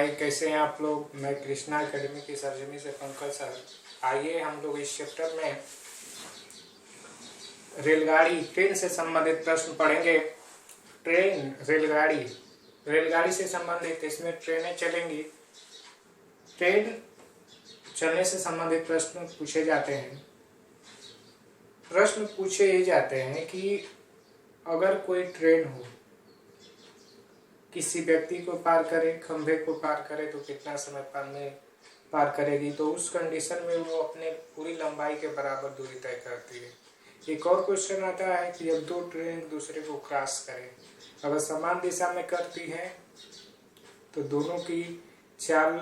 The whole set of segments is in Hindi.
हाय, कैसे हैं आप लोग। मैं कृष्णा एकेडमी की सरजमी से पंकज सर। आइए हम लोग इस चैप्टर में रेलगाड़ी ट्रेन से संबंधित प्रश्न पढ़ेंगे। रेलगाड़ी से संबंधित इसमें ट्रेनें चलेंगी। ट्रेन चलने से संबंधित प्रश्न पूछे जाते हैं। प्रश्न पूछे ये जाते हैं कि अगर कोई ट्रेन हो, किसी व्यक्ति को पार करे, खंभे को पार करे तो कितना समय में पार करेगी। तो उस कंडीशन में वो अपने पूरी लंबाई के बराबर दूरी तय करती है। एक और क्वेश्चन आता है कि अब दो ट्रेन दूसरे को क्रॉस करें, अगर समान दिशा में करती है तो दोनों की चाल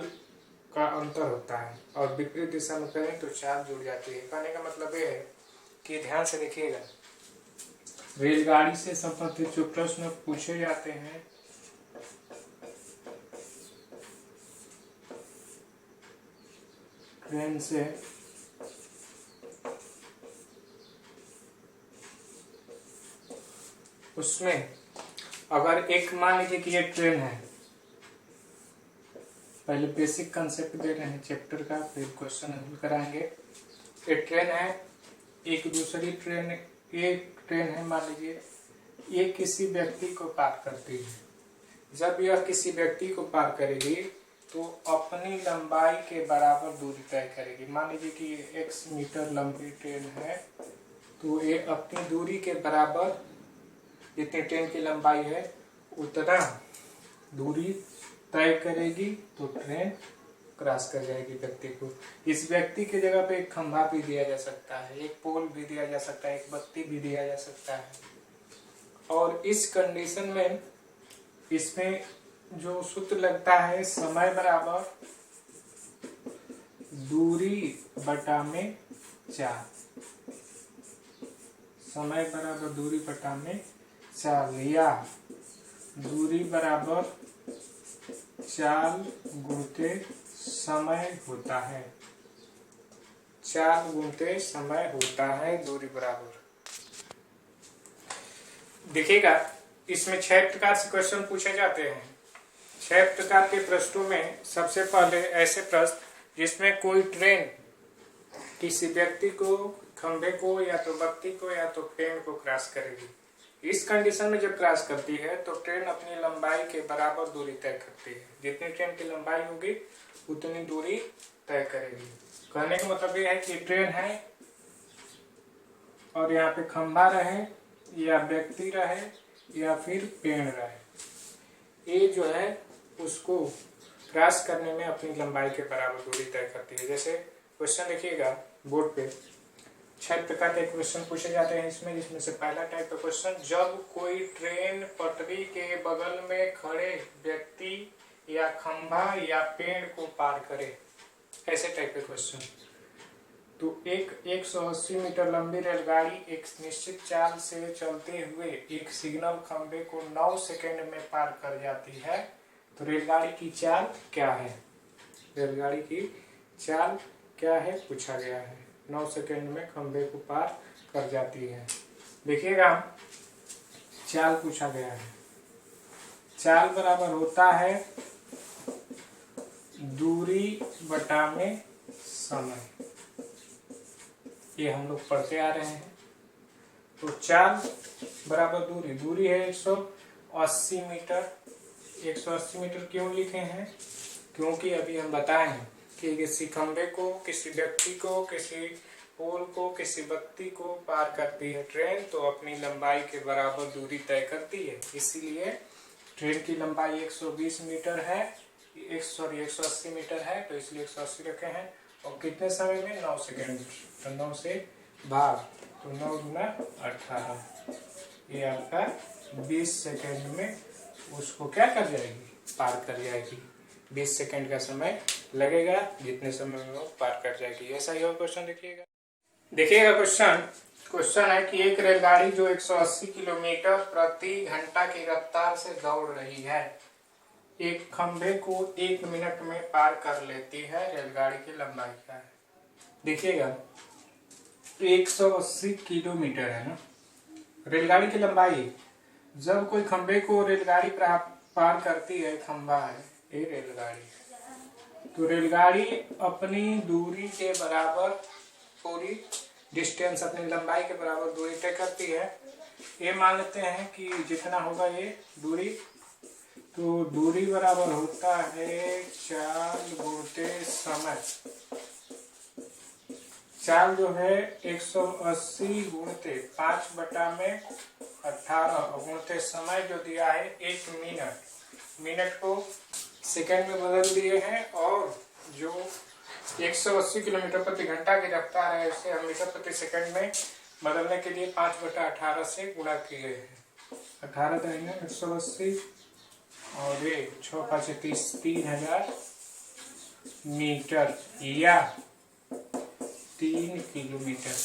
का अंतर होता है, और विपरीत दिशा में करें तो चाल जुड़ जाती है। कहने का मतलब ये है कि ध्यान से देखिएगा, रेलगाड़ी से संबंधित जो प्रश्न पूछे जाते हैं ट्रेन से उसमें अगर एक मान लीजिए कि ये ट्रेन है, पहले बेसिक कंसेप्ट दे रहे हैं चैप्टर का, फिर क्वेश्चन हल कराएंगे। ये ट्रेन है, एक दूसरी ट्रेन, एक ट्रेन है मान लीजिए, ये किसी व्यक्ति को पार करती है। जब यह किसी व्यक्ति को पार करेगी तो अपनी लंबाई के बराबर दूरी तय करेगी। मान लीजिए कि ये x मीटर लंबी ट्रेन है, तो ये अपनी दूरी के बराबर, जितनी ट्रेन की लंबाई है उतना दूरी तय करेगी तो ट्रेन क्रॉस कर जाएगी व्यक्ति को। इस व्यक्ति की जगह पे एक खंभा भी दिया जा सकता है, एक पोल भी दिया जा सकता है, एक बत्ती भी दिया जा सकता है। और इस कंडीशन में इसमें जो सूत्र लगता है, समय बराबर दूरी बटा में चाल। समय बराबर दूरी बटा में चाल, या दूरी बराबर चाल गुणते समय होता है। चाल गुणते समय होता है, दूरी बराबर। देखिएगा, इसमें 6 प्रकार से क्वेश्चन पूछे जाते हैं। 6 प्रकार के प्रश्नों में सबसे पहले ऐसे प्रश्न जिसमें कोई ट्रेन किसी व्यक्ति को, खंभे को, या तो बत्ती को, या तो पेड़ को क्रॉस करेगी। इस कंडीशन में जब क्रॉस करती है तो ट्रेन अपनी लंबाई के बराबर दूरी तय करती है। जितनी ट्रेन की लंबाई होगी उतनी दूरी तय करेगी। कहने का मतलब ये है कि ट्रेन है और यहाँ पे खंभा रहे, या व्यक्ति रहे, या फिर पेड़ रहे, ये जो है उसको क्रॉस करने में अपनी लंबाई के बराबर दूरी तय करती है। जैसे क्वेश्चन देखिएगा बोर्ड पे, 6 प्रकार के क्वेश्चन पूछे जाते हैं इसमें, जिसमें से पहला टाइप का क्वेश्चन, जब कोई ट्रेन पटरी के बगल में खड़े व्यक्ति या खंभा या पेड़ को पार करे, ऐसे टाइप के क्वेश्चन। तो एक 180 मीटर लंबी रेलगाड़ी एक निश्चित चाल से चलते हुए एक सिग्नल खंभे को 9 सेकंड में पार कर जाती है, तो रेलगाड़ी की चाल क्या है। रेलगाड़ी की चाल क्या है पूछा गया है। 9 सेकंड में खंभे को पार कर जाती है। देखिएगा, चाल पूछा गया है। चाल बराबर होता है दूरी बटा में समय। ये हम लोग पढ़ते आ रहे हैं। तो चाल बराबर दूरी है 180 मीटर। 180 मीटर क्यों लिखे हैं? क्योंकि अभी हम बताए हैं कि किसी खंभे को, किसी व्यक्ति को, किसी पोल को, किसी बत्ती को पार करती है ट्रेन, तो अपनी लंबाई के बराबर दूरी तय करती है। इसीलिए ट्रेन की लंबाई 120 मीटर है, 180 मीटर है, तो इसलिए 180 रखे हैं। और कितने समय में? 9 सेकंड। तो 9 से भाग, तो 9 गुना 18, ये आपका 20 सेकंड में उसको क्या कर जाएगी? पार कर जाएगी। 20 सेकंड का समय लगेगा, जितने समय में वो पार कर जाएगी। ऐसा ही और क्वेश्चन देखिएगा क्वेश्चन है कि एक रेलगाड़ी जो 180 किलोमीटर प्रति घंटा की रफ्तार से दौड़ रही है, एक खंभे को 1 मिनट में पार कर लेती है, रेलगाड़ी की लंबाई क्या है? देखिएगा, 180 किलोमीटर है ना रेलगाड़ी की लंबाई। जब कोई खंभे को रेलगाड़ी पार करती है, खंभा है ये रेलगाड़ी। तो रेलगाड़ी अपनी दूरी के बराबर पूरी डिस्टेंस, अपनी लंबाई के बराबर दूरी तय करती है। ये मान लेते हैं कि जितना होगा ये दूरी, तो दूरी बराबर होता है चाल गुणते समय। चाल जो है 180 गुणते 5/18 गुणते समय जो दिया है 1 मिनट। मिनट को सेकंड में बदल दिए हैं और जो 180 किलोमीटर प्रति घंटा की रफ्तार है इसे हम मीटर प्रति सेकंड में बदलने के लिए 5/18 से गुणा किए हैं। 18 देंगे 180 और ये 6 5 30 3000 मीटर या 3 किलोमीटर,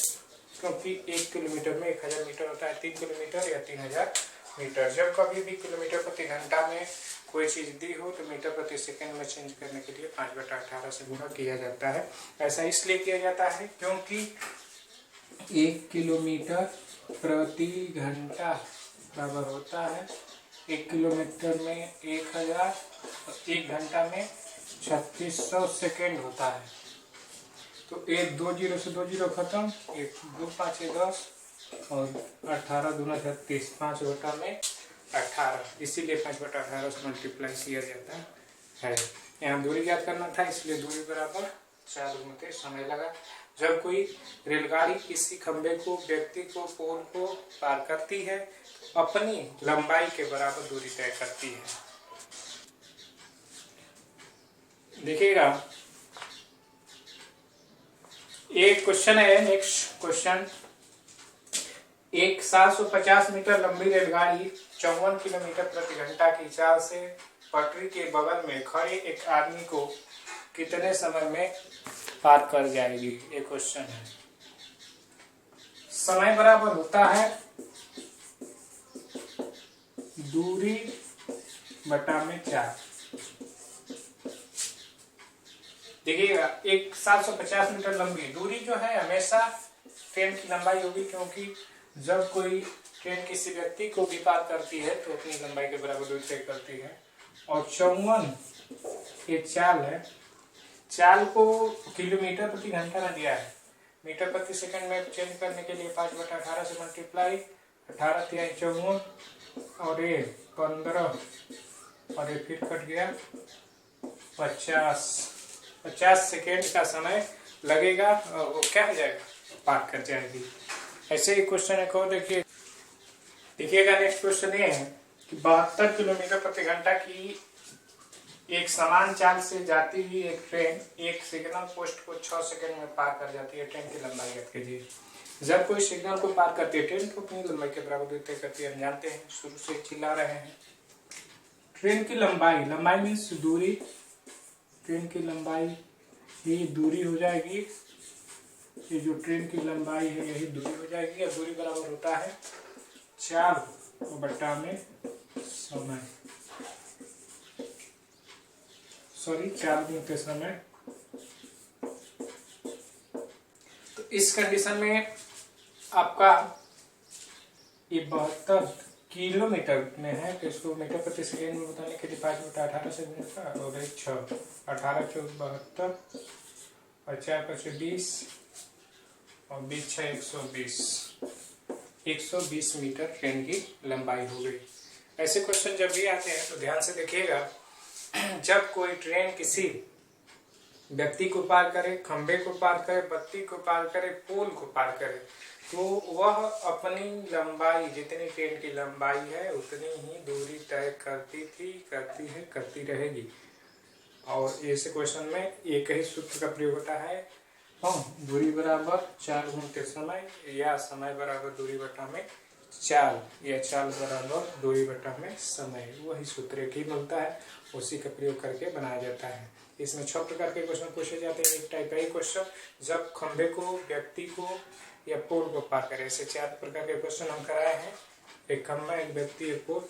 क्योंकि 1 किलोमीटर में 1000 मीटर होता है। 3 किलोमीटर या 3000 मीटर। जब कभी भी किलोमीटर प्रति घंटा में कोई चीज दी हो तो मीटर प्रति सेकंड में चेंज करने के लिए 5/18 से गुणा किया जाता है। ऐसा इसलिए किया जाता है क्योंकि 1 किलोमीटर प्रति घंटा बराबर होता है 1 किलोमीटर में 1000, 1 घंटा में 3600 सेकेंड होता है। तो 1 2 0 से 2 0 खत्म, 1 2 5 10 और 18 दूना 36, 5/18, इसीलिए 5/18 से मल्टीप्लाई किया जाता है। यहाँ दूरी याद करना था, इसलिए दूरी बराबर 4 गुणते समय लगा। जब कोई रेलगाड़ी किसी खंबे को, व्यक्ति को, पोल को पार करती है तो अपनी लंबाई के बराबर दूरी तय करती है। देखिएगा एक क्वेश्चन है, नेक्स्ट क्वेश्चन। एक 750 मीटर लंबी रेलगाड़ी 54 किलोमीटर प्रति घंटा की चाल से पटरी के बगल में खड़े एक आदमी को कितने समय में पार कर जाएगी? ये क्वेश्चन है। समय बराबर होता है दूरी बटा में 4। देखिएगा एक 750 मीटर लंबी दूरी जो है हमेशा ट्रेन की लंबाई होगी, क्योंकि जब कोई ट्रेन किसी व्यक्ति को भी पार करती है तो अपनी लंबाई के बराबर दूरी तय करती है। और 54 ये चाल है, चाल को किलोमीटर प्रति घंटा में दिया है, मीटर प्रति सेकंड में चेंज करने के लिए 5/18 से मल्टीप्लाई, 18 × 54 और ये 15 और ये फिर कट गया 50 सेकेंड का समय लगेगा और वो क्या हो जाएगा, पार कर जाएगी। ऐसे ही क्वेश्चन एक और देखिएगा। नेक्स्ट क्वेश्चन ये है कि 72 किलोमीटर प्रति घंटा की एक समान चाल से जाती हुई एक ट्रेन एक सिग्नल पोस्ट को 6 सेकंड में पार कर जाती है। ट्रेन की लंबाई याद कीजिए। जब कोई सिग्नल को पार करती है ट्रेन को अपनी लंबाई के बराबर दूरी तय करती है। हम जानते हैं, शुरू से चिल्ला रहे हैं। ट्रेन की लंबाई, लंबाई मीन्स दूरी, ट्रेन की लंबाई ही दूरी हो जाएगी। ये जो ट्रेन की लंबाई है यही दूरी हो जाएगी। और दूरी बराबर होता है 4 बटा में समय, 4 गुणित समय। तो इस कंडीशन में आपका ये 72 किलोमीटर में है तो इसको मीटर प्रति सेकेंड में बताने के लिए 5/18 से गुणा और 6, 18 × 4 72 और 4 × 5 20 और 20 × 120 मीटर ट्रेन की लंबाई हो गई। ऐसे क्वेश्चन जब भी आते हैं तो ध्यान से देखिएगा। जब कोई ट्रेन किसी व्यक्ति को पार करे, खंबे को पार करे, बत्ती को पार करे, पोल को पार करे, तो वह अपनी लंबाई, जितनी ट्रेन की लंबाई है उतनी ही दूरी तय करती थी, करती है, करती रहेगी। और ऐसे क्वेश्चन में एक ही सूत्र का प्रयोग होता है, दूरी बराबर 4 गुणित समय या समय बराबर दूरी बटा में चाल या चाल बराबर दूरी बटा में समय। वही सूत्र एक ही बनता है, उसी का प्रयोग करके बनाया जाता है। इसमें 6 प्रकार के क्वेश्चन पूछे जाते हैं। एक टाइप का ही क्वेश्चन जब खंबे को, व्यक्ति को या पोल को पार करे। ऐसे 4 प्रकार के क्वेश्चन हम कराए हैं, एक खंबा, एक व्यक्ति, एक पोल।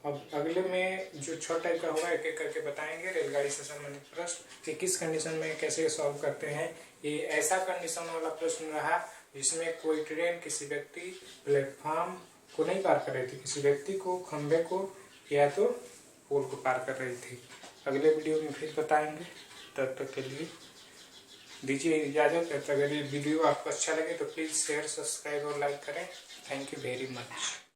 अब अगले में जो 6 टाइप का होगा एक एक करके बताएंगे रेलगाड़ी से संबंधित प्रश्न कि किस कंडीशन में कैसे सॉल्व करते हैं। ये ऐसा कंडीशन वाला प्रश्न रहा जिसमें कोई ट्रेन किसी व्यक्ति प्लेटफॉर्म को नहीं पार कर रही थी, किसी व्यक्ति को, खंबे को या तो पोल को पार कर रही थी। अगले वीडियो में फिर बताएंगे। तब तक के लिए दीजिए इजाज़त। अगर ये वीडियो आपको अच्छा लगे तो प्लीज़ शेयर, सब्सक्राइब और लाइक करें। Thank you very much.